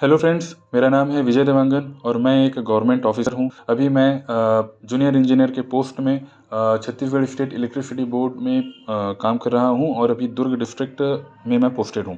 Hello friends, मेरा नाम है विजय देवांगन और मैं एक गवर्नमेंट ऑफिसर हूँ। अभी मैं जूनियर इंजीनियर के पोस्ट में छत्तीसगढ़ स्टेट इलेक्ट्रिसिटी बोर्ड में काम कर रहा हूँ और अभी दुर्ग डिस्ट्रिक्ट में मैं पोस्टेड हूँ।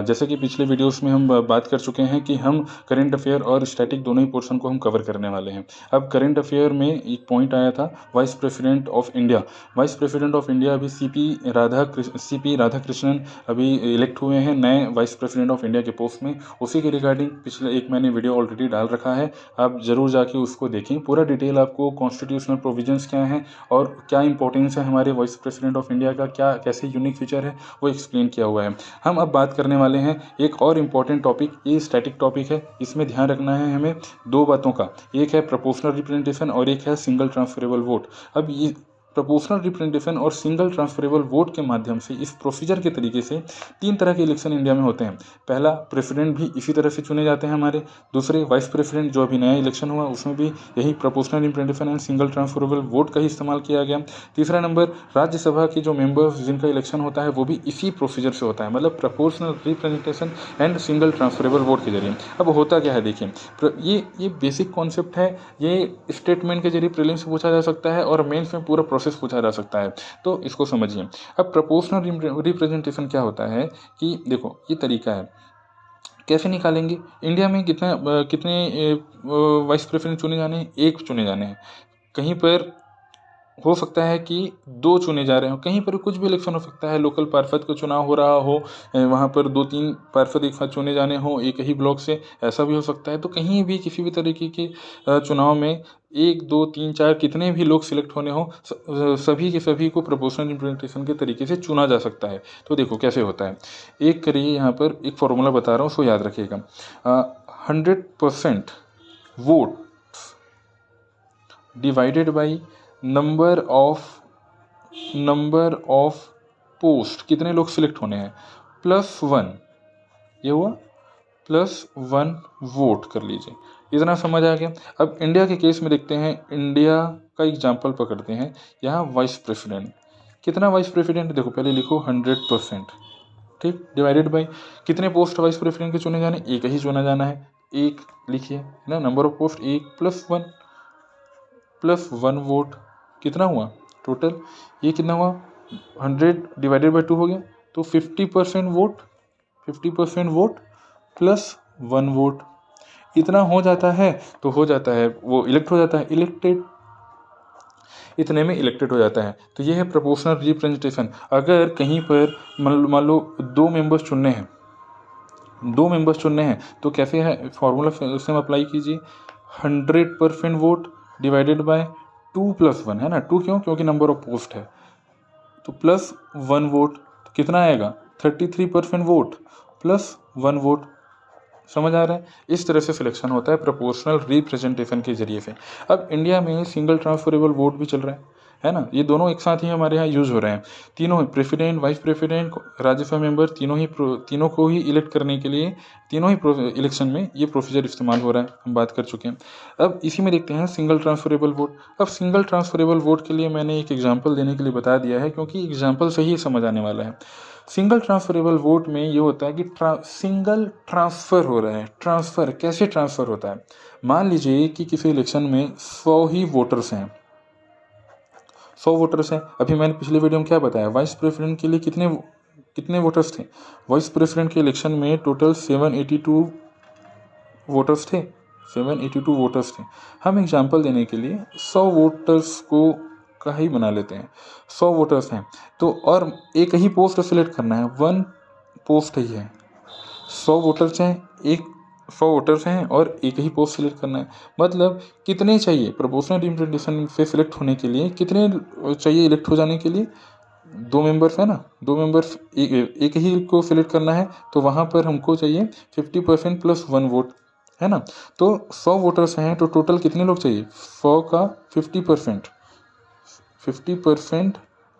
जैसे कि पिछले वीडियोस में हम बात कर चुके हैं कि हम करंट अफेयर और स्टैटिक दोनों ही पोर्शन को हम कवर करने वाले हैं। अब करंट अफेयर में एक पॉइंट आया था vice president of India. Vice president of India अभी सीपी राधाकृष्णन अभी इलेक्ट हुए हैं नए वाइस प्रेसिडेंट ऑफ इंडिया के पोस्ट में। उसी के रिगार्डिंग पिछले एक मैंने वीडियो ऑलरेडी डाल रखा है, आप ज़रूर जाके उसको देखें। पूरा डिटेल आपको कॉन्स्टिट्यूशनल प्रोविजंस क्या हैं और क्या इंपॉर्टेंस है हमारे वाइस प्रेसिडेंट ऑफ इंडिया का, क्या कैसे यूनिक फीचर है, वो एक्सप्लेन किया हुआ है। हम अब बात करने वाले हैं एक और इम्पॉर्टेंट टॉपिक, ये स्टैटिक टॉपिक है। इसमें ध्यान रखना है हमें दो बातों का, एक है प्रोपोर्शनल रिप्रेजेंटेशन और एक है सिंगल ट्रांसफरेबल वोट। अब ये प्रोपोर्शनल रिप्रेजेंटेशन और सिंगल ट्रांसफरेबल वोट के माध्यम से इस प्रोसीजर के तरीके से तीन तरह के इलेक्शन इंडिया में होते हैं। पहला, प्रेसिडेंट भी इसी तरह से चुने जाते हैं हमारे। दूसरे, वाइस प्रेसिडेंट जो अभी नया इलेक्शन हुआ उसमें भी यही proportional representation and single transferable vote का ही इस्तेमाल किया गया। तीसरा नंबर, राज्यसभा के जो मेंबर्स जिनका इलेक्शन होता है वो भी इसी प्रोसीजर से होता है, मतलब proportional representation and single transferable vote के जरिए। अब होता क्या है देखिए, ये बेसिक कॉन्सेप्ट है। ये स्टेटमेंट के जरिए प्रीलिम्स से पूछा जा सकता है और मेंस में पूरा प्रोसेस पूछा जा सकता है, तो इसको समझिए। अब प्रोपोर्शनल रिप्रेजेंटेशन क्या होता है कि देखो ये तरीका है, कैसे निकालेंगे। इंडिया में कितने वाइस प्रेसिडेंट चुने जाने हैं? एक चुने जाने हैं। कहीं पर हो सकता है कि दो चुने जा रहे हो, कहीं पर कुछ भी इलेक्शन हो सकता है, लोकल पार्षद का चुनाव हो रहा हो, वहाँ पर दो तीन पार्षद एक साथ चुने जाने हो एक ही ब्लॉक से, ऐसा भी हो सकता है। तो कहीं भी किसी भी तरीके के चुनाव में एक दो तीन चार कितने भी लोग सिलेक्ट होने हो, सभी के सभी को प्रोपोर्शनल रिप्रेजेंटेशन के तरीके से चुना जा सकता है। तो देखो कैसे होता है, एक करिए, यहाँ पर एक फॉर्मूला बता रहा हूँ, उसको याद रखिएगा। 100% vote divided by number of post, कितने लोग सिलेक्ट होने हैं, +1, ये हुआ +1 वोट कर लीजिए। इतना समझ आ गया। अब इंडिया के केस में देखते हैं, इंडिया का एग्जाम्पल पकड़ते हैं। यहाँ वाइस प्रेसिडेंट, कितना वाइस प्रेसिडेंट, देखो पहले लिखो 100%, ठीक, डिवाइडेड बाई कितने पोस्ट वाइस प्रेसिडेंट के चुने जाने, एक ही चुना जाना है, एक लिखिए ना, नंबर ऑफ पोस्ट एक +1 वोट, कितना हुआ टोटल, ये कितना हुआ 100 डिवाइडेड बाई 2 हो गया, तो 50% वोट +1 वोट, इतना हो जाता है। तो हो जाता है, वो इलेक्ट हो जाता है, इलेक्टेड, इतने में इलेक्टेड हो जाता है। तो ये है प्रोपोर्शनल रिप्रेजेंटेशन। अगर कहीं पर मान लो दो मेंबर्स चुनने हैं तो कैसे है फॉर्मूला, सेम अप्लाई कीजिए। 100% वोट डिवाइडेड बाय 2+1, है ना, 2 क्यों, क्योंकि नंबर ऑफ पोस्ट है, तो +1 वोट, तो कितना आएगा 33% वोट +1 वोट। समझ आ रहा है, इस तरह से सिलेक्शन होता है प्रोपोर्शनल रिप्रेजेंटेशन के जरिए से। अब इंडिया में सिंगल ट्रांसफरेबल वोट भी चल रहा है ना, ये दोनों एक साथ ही हमारे यहाँ यूज़ हो रहे हैं। तीनों president, vice president, Rajya Sabha member, तीनों को ही इलेक्ट करने के लिए तीनों ही इलेक्शन में ये प्रोसीजर इस्तेमाल हो रहा है, हम बात कर चुके हैं। अब इसी में देखते हैं सिंगल ट्रांसफरेबल वोट। अब सिंगल ट्रांसफरेबल वोट के लिए मैंने एक एग्जाम्पल देने के लिए बता दिया है, क्योंकि एग्जाम्पल से ही समझ आने वाला है। सिंगल ट्रांसफरेबल वोट में ये होता है कि सिंगल ट्रांसफ़र हो रहा है। ट्रांसफ़र कैसे ट्रांसफ़र होता है, मान लीजिए कि किसी इलेक्शन में 100 ही वोटर्स हैं, 100 वोटर्स हैं। अभी मैंने पिछले वीडियो में क्या बताया, वाइस प्रेसिडेंट के लिए कितने वोटर्स थे, वाइस प्रेसिडेंट के इलेक्शन में टोटल 782 वोटर्स थे, 782 वोटर्स थे। हम एग्जाम्पल देने के लिए 100 वोटर्स को का ही बना लेते हैं। 100 वोटर्स हैं तो, और एक ही पोस्ट सेलेक्ट करना है, 1 पोस्ट ही है। 100 वोटर्स हैं, 100 वोटर्स हैं और एक ही पोस्ट सेलेक्ट करना है। मतलब कितने चाहिए प्रोपोर्शनल रिप्रेजेंटेशन से सिलेक्ट होने के लिए, कितने चाहिए इलेक्ट हो जाने के लिए, 2 मेंबर्स है ना, 2 मेंबर्स, एक ही को सिलेक्ट करना है, तो वहाँ पर हमको चाहिए 50% +1 वोट, है ना। तो 100 वोटर्स हैं तो टोटल कितने लोग चाहिए, 100 का 50%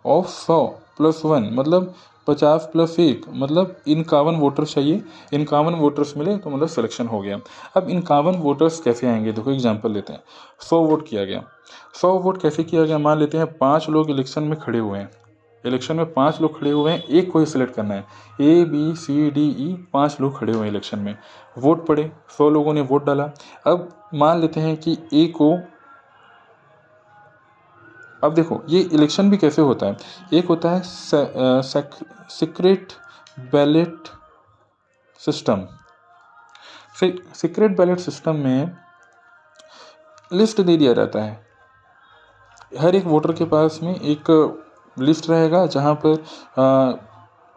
ऑफ 100 +1 मतलब 50 + 1 मतलब 51 वोटर्स चाहिए। 51 वोटर्स मिले तो मतलब सिलेक्शन हो गया। अब 51 वोटर्स कैसे आएंगे, देखो एग्जांपल लेते हैं। 100 वोट किया गया, 100 वोट कैसे किया गया, मान लेते हैं 5 लोग इलेक्शन में खड़े हुए हैं, इलेक्शन में 5 लोग खड़े हुए हैं, एक को ही सिलेक्ट करना है। ABCDE 5 लोग खड़े हुए हैं इलेक्शन में, वोट पड़े, 100 लोगों ने वोट डाला। अब मान लेते हैं कि ए को, अब देखो ये इलेक्शन भी कैसे होता है, एक होता है secret ballot system. Secret ballot system में लिस्ट दे दिया जाता है, हर एक वोटर के पास में एक लिस्ट रहेगा जहाँ पर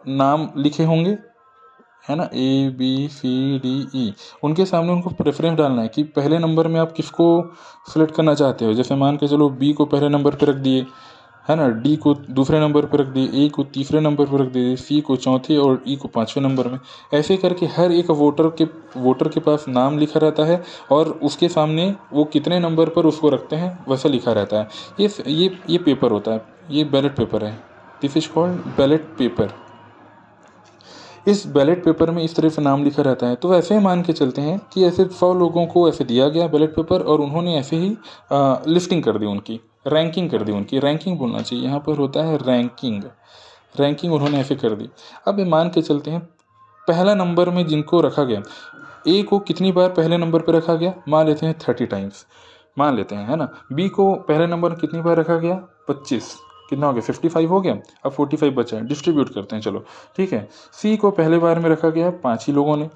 नाम लिखे होंगे, है ना, ABCDE। उनके सामने उनको प्रेफरेंस डालना है कि पहले नंबर में आप किसको सिलेक्ट करना चाहते हो। जैसे मान के चलो B को पहले नंबर पर रख दिए, है ना, D को दूसरे नंबर पर रख दिए, A को तीसरे नंबर पर रख दिए, C को चौथे और E को 5वें नंबर में। ऐसे करके हर एक वोटर के पास नाम लिखा रहता है और उसके सामने वो कितने नंबर पर उसको रखते हैं वैसा लिखा रहता है। ये पेपर होता है, ये बैलेट पेपर है। This is called ballot paper. इस बैलेट पेपर में इस तरह से नाम लिखा रहता है। तो ऐसे मान के चलते हैं कि ऐसे 100 लोगों को ऐसे दिया गया बैलेट पेपर और उन्होंने ऐसे ही लिस्टिंग कर दी, उनकी रैंकिंग कर दी, उनकी रैंकिंग बोलना चाहिए, यहाँ पर होता है रैंकिंग उन्होंने ऐसे कर दी। अब ये मान के चलते हैं पहला नंबर में जिनको रखा गया, ए को कितनी बार पहले नंबर पर रखा गया, मान लेते हैं 30 टाइम्स मान लेते हैं, है ना। बी को पहले नंबर कितनी बार रखा गया, 25, कितना हो गया 55 हो गया। अब 45 बचा है, डिस्ट्रीब्यूट करते हैं, चलो ठीक है। सी को पहले बार में रखा गया 5 ही लोगों ने,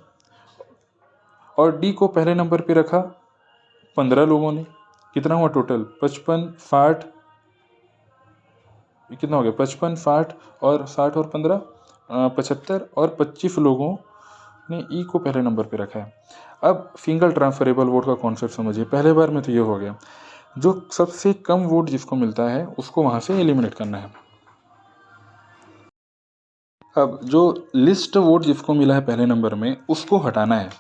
और डी को पहले नंबर पे रखा 15 लोगों ने। कितना हुआ टोटल, 55 60, कितना हो गया 55 60 और 60 और 15 75 और 25 लोगों ने ई को पहले नंबर पे रखा है। अब सिंगल ट्रांसफरेबल वोट का कॉन्सेप्ट समझिए। पहले बार में तो ये हो गया, जो सबसे कम वोट जिसको मिलता है उसको वहां से एलिमिनेट करना है। अब जो लिस्ट वोट जिसको मिला है पहले नंबर में उसको हटाना है।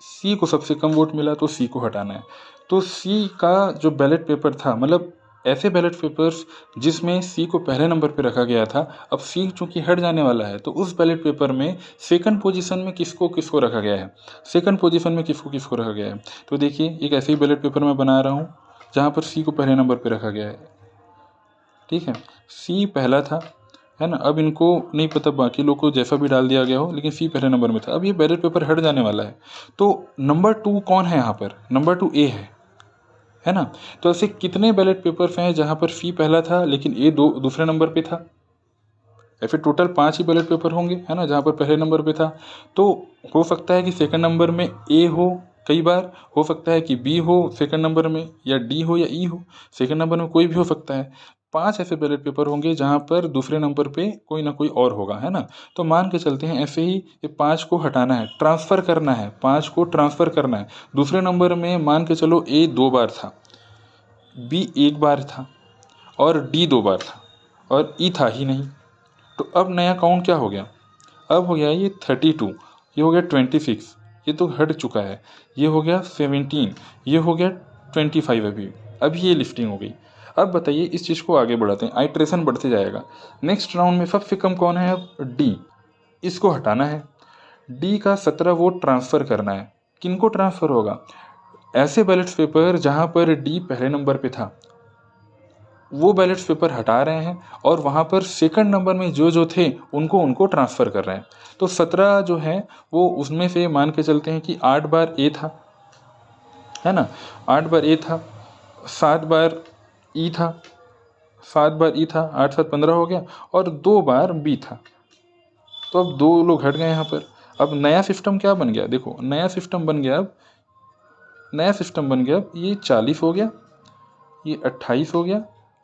सी को सबसे कम वोट मिला तो सी को हटाना है। तो सी का जो बैलेट पेपर था, मतलब ऐसे बैलेट पेपर्स जिसमें सी को पहले नंबर पे रखा गया था, अब सी चूंकि हट जाने वाला है तो उस बैलेट पेपर में सेकंड पोजीशन में किसको किसको रखा गया है, सेकंड पोजीशन में किसको किसको रखा गया है। तो देखिए एक ऐसे ही बैलेट पेपर मैं बना रहा हूँ जहाँ पर सी को पहले नंबर पे रखा गया है, ठीक है। सी पहला था, है ना। अब इनको नहीं पता बाकी लोग को जैसा भी डाल दिया गया हो, लेकिन सी पहले नंबर में था। अब ये बैलेट पेपर हट जाने वाला है, तो नंबर 2 कौन है यहाँ पर, नंबर 2 ए है ना। तो ऐसे कितने बैलेट पेपर्स हैं जहाँ पर सी पहला था लेकिन ए दूसरे नंबर पे था। ऐसे टोटल 5 ही बैलेट पेपर होंगे, है ना, जहाँ पर पहले नंबर पे था। तो हो सकता है कि सेकंड नंबर में ए हो, कई बार हो सकता है कि बी हो सेकंड नंबर में, या डी हो या ई हो सेकंड नंबर में, कोई भी हो सकता है। 5 ऐसे बैलेट पेपर होंगे जहाँ पर दूसरे नंबर पे कोई ना कोई और होगा, है ना। तो मान के चलते हैं ऐसे ही ये 5 को हटाना है, ट्रांसफ़र करना है, 5 को ट्रांसफ़र करना है। दूसरे नंबर में मान के चलो ए 2 बार था, बी 1 बार था और डी 2 बार था और ई था ही नहीं। तो अब नया काउंट क्या हो गया, अब हो गया ये 32, ये हो गया 26, ये तो हट चुका है, ये हो गया 17, ये हो गया 25। अभी ये लिफ्टिंग हो गई। अब बताइए इस चीज़ को आगे बढ़ाते हैं, आइट्रेशन बढ़ते जाएगा। नेक्स्ट राउंड में सबसे कम कौन है, अब डी, इसको हटाना है। डी का 17 वोट ट्रांसफ़र करना है। किनको ट्रांसफ़र होगा, ऐसे बैलेट पेपर जहाँ पर डी पहले नंबर पे था वो बैलेट पेपर हटा रहे हैं और वहाँ पर सेकंड नंबर में जो थे उनको ट्रांसफ़र कर रहे हैं। तो 17 जो है वो उसमें से मान के चलते हैं कि 8 बार ए था, है ना, 8 बार ए था, 7 बार ई था, 7 बार ई था, 8 7 15 हो गया, और 2 बार बी था। तो अब 2 लोग हट गए यहाँ पर। अब नया सिस्टम क्या बन गया, देखो नया सिस्टम बन गया, अब नया सिस्टम बन गया, अब ये 40 हो गया, ये 28 हो गया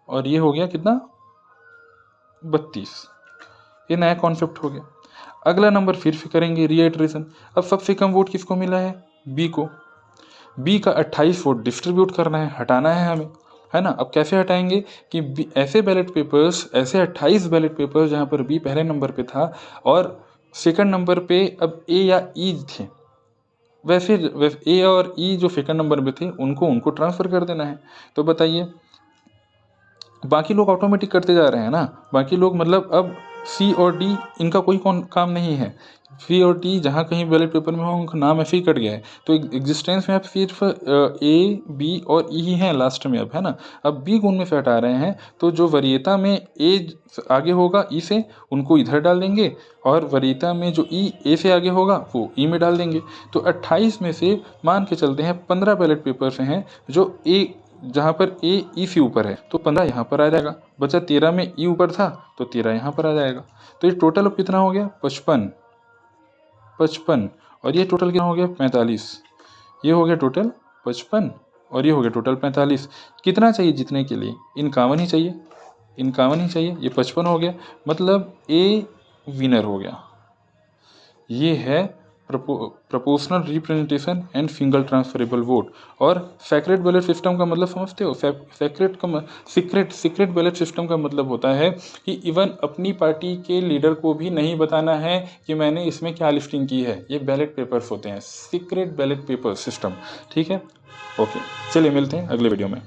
और ये हो गया कितना 32। ये नया कॉन्सेप्ट हो गया। अगला नंबर फिर से करेंगे रीइटरेशन। अब सबसे कम वोट किसको मिला है, बी को। बी का 28 वोट डिस्ट्रीब्यूट करना है, हटाना है हमें, है ना। अब कैसे हटाएंगे कि ऐसे बैलेट पेपर्स, ऐसे 28 बैलेट पेपर्स जहाँ पर बी पहले नंबर पे था और सेकंड नंबर पे अब ए या ई थे, वैसे ए और ई जो सेकंड नंबर पे थे उनको ट्रांसफ़र कर देना है। तो बताइए बाकी लोग ऑटोमेटिक करते जा रहे हैं ना, बाकी लोग मतलब अब सी और डी इनका कोई काम नहीं है, सी और टी जहाँ कहीं बैलेट पेपर में हो उनका नाम ऐसे ही कट गया है, तो एग्जिस्टेंस में अब सिर्फ ए बी और ई ही हैं लास्ट में, अब है ना। अब बी को उनमें से हटा रहे हैं, तो जो वरीयता में ए आगे होगा ई से, उनको इधर डाल देंगे, और वरीयता में जो ई ए से आगे होगा वो ई में डाल देंगे। तो 28 में से मान के चलते हैं 15 बैलेट पेपर से हैं जो ए, जहाँ पर ए ई से ऊपर है, तो 15 यहाँ पर आ जाएगा। बचा 13 में ई ऊपर था, तो 13 यहाँ पर आ जाएगा। तो ये टोटल अब कितना हो गया, 55, और ये टोटल कितना हो गया, 45। ये हो गया टोटल 55 और ये हो गया टोटल 45। कितना चाहिए जीतने के लिए, इनकावन ही चाहिए, इनकावन ही चाहिए। ये 55 हो गया, मतलब ए विनर हो गया। ये है proportional representation and single transferable vote. और सेक्रेट बैलेट सिस्टम का मतलब समझते हो, सीक्रेट बैलेट सिस्टम का मतलब होता है कि इवन अपनी पार्टी के लीडर को भी नहीं बताना है कि मैंने इसमें क्या लिस्टिंग की है। ये बैलेट पेपर्स होते हैं, सीक्रेट बैलेट पेपर सिस्टम, ठीक है। ओके, चलिए मिलते हैं अगले वीडियो में।